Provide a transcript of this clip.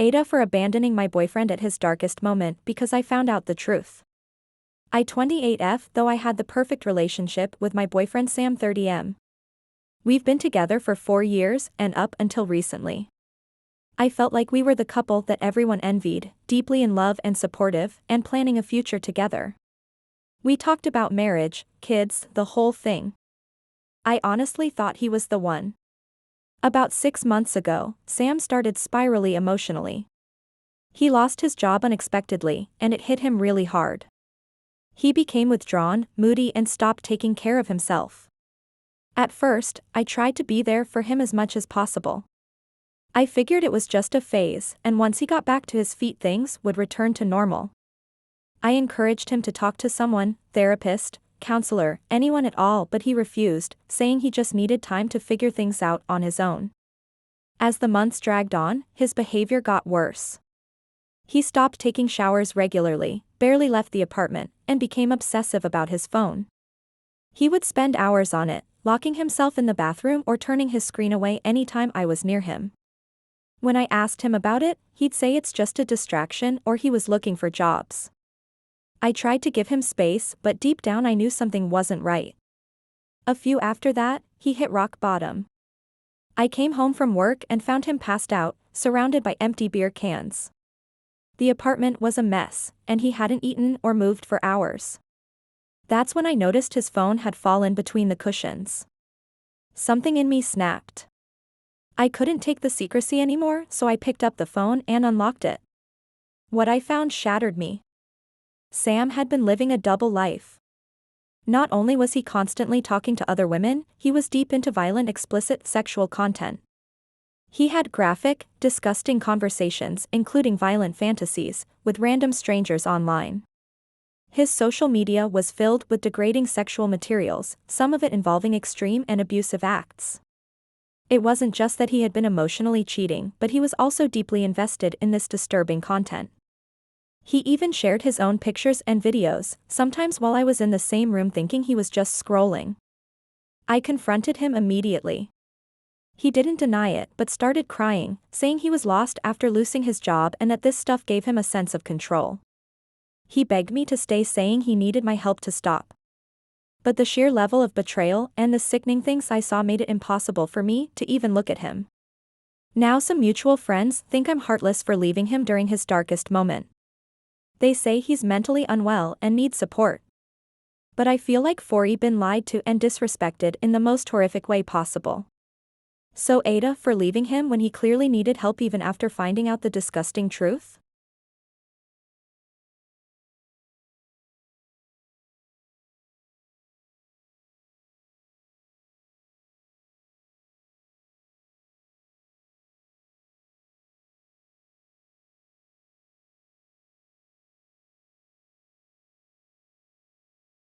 AITAH for abandoning my boyfriend at his darkest moment because I found out the truth. I 28F though I had the perfect relationship with my boyfriend Sam 30M. We've been together for 4 years and up until recently. I felt like we were the couple that everyone envied, deeply in love and supportive, and planning a future together. We talked about marriage, kids, the whole thing. I honestly thought he was the one. About 6 months ago, Sam started spiraling emotionally. He lost his job unexpectedly, and it hit him really hard. He became withdrawn, moody, and stopped taking care of himself. At first, I tried to be there for him as much as possible. I figured it was just a phase, and once he got back to his feet things would return to normal. I encouraged him to talk to someone, therapist, counselor, anyone at all, but he refused, saying he just needed time to figure things out on his own. As the months dragged on, his behavior got worse. He stopped taking showers regularly, barely left the apartment, and became obsessive about his phone. He would spend hours on it, locking himself in the bathroom or turning his screen away anytime I was near him. When I asked him about it, he'd say it's just a distraction or he was looking for jobs. I tried to give him space, but deep down I knew something wasn't right. A few after that, he hit rock bottom. I came home from work and found him passed out, surrounded by empty beer cans. The apartment was a mess, and he hadn't eaten or moved for hours. That's when I noticed his phone had fallen between the cushions. Something in me snapped. I couldn't take the secrecy anymore, so I picked up the phone and unlocked it. What I found shattered me. Sam had been living a double life. Not only was he constantly talking to other women, he was deep into violent, explicit sexual content. He had graphic, disgusting conversations, including violent fantasies, with random strangers online. His social media was filled with degrading sexual materials, some of it involving extreme and abusive acts. It wasn't just that he had been emotionally cheating, but he was also deeply invested in this disturbing content. He even shared his own pictures and videos, sometimes while I was in the same room thinking he was just scrolling. I confronted him immediately. He didn't deny it but started crying, saying he was lost after losing his job and that this stuff gave him a sense of control. He begged me to stay, saying he needed my help to stop. But the sheer level of betrayal and the sickening things I saw made it impossible for me to even look at him. Now some mutual friends think I'm heartless for leaving him during his darkest moment. They say he's mentally unwell and needs support. But I feel like I've been lied to and disrespected in the most horrific way possible. So AITAH for leaving him when he clearly needed help even after finding out the disgusting truth?